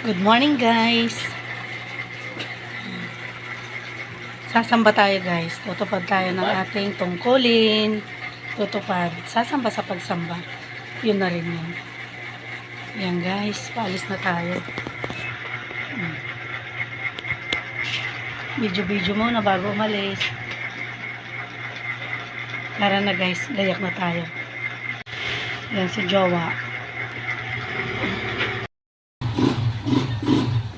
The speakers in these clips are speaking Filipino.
Good morning guys. Sasamba tayo guys. Tutupad tayo ng ating tungkulin. Tutupad. Sasamba sa pagsamba. Yun na rin yun. Yan guys. Paalis na tayo. Video muna bago umalis. Tara na guys. Gayak na tayo. Yan si Jowa.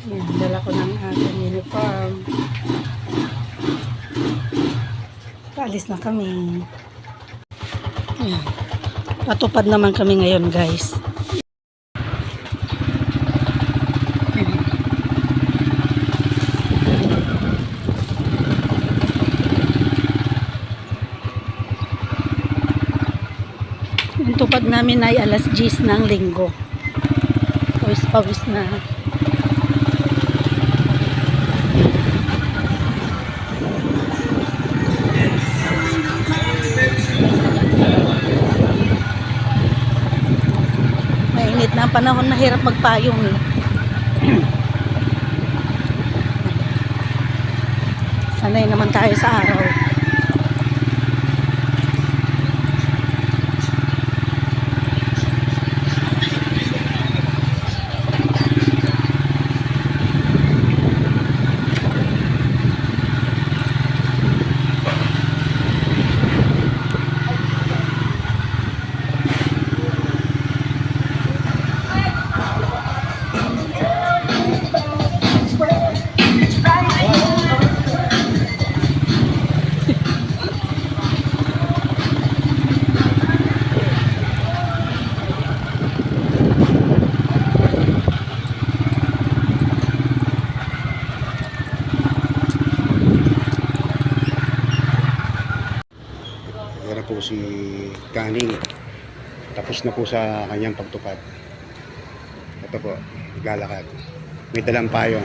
Yan. Dala ko ng ating uniform. Paalis na kami. Ayan. Patupad naman kami ngayon guys. Yung tupad namin ay alas 10 ng linggo. Pawis na. Mainit na ang panahon, mahirap magpayong eh. Sanay naman tayo sa araw. Yan na po si Kaning. Tapos na po sa kanyang pagtupad. Ito po, lalakad. May dalang payong.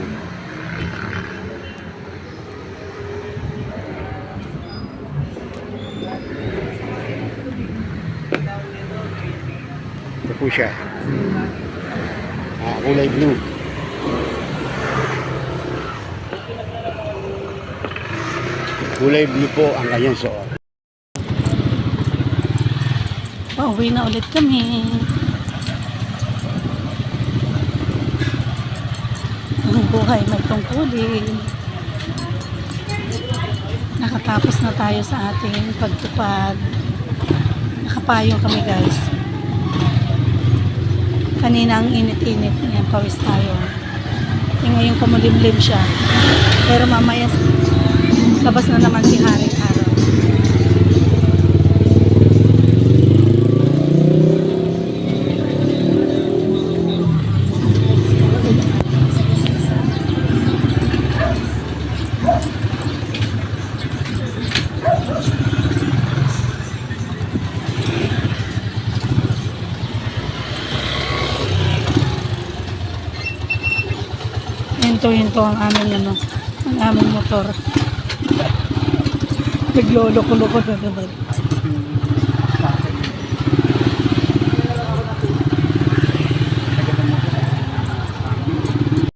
Ito po siya. Kulay blue. Kulay blue po ang kanyang suot. Pauwi na ulit kami. Ang buhay may tungkulin. Nakatapos na tayo sa ating pagtupad. Nakapayong kami guys. Kanina ang init-init. Yan, pawis tayo. Ngayon kumulimlim siya. Pero mamaya labas na naman si Haring Araw. Hinto ang aming motor. Nagloloko-loko na naman.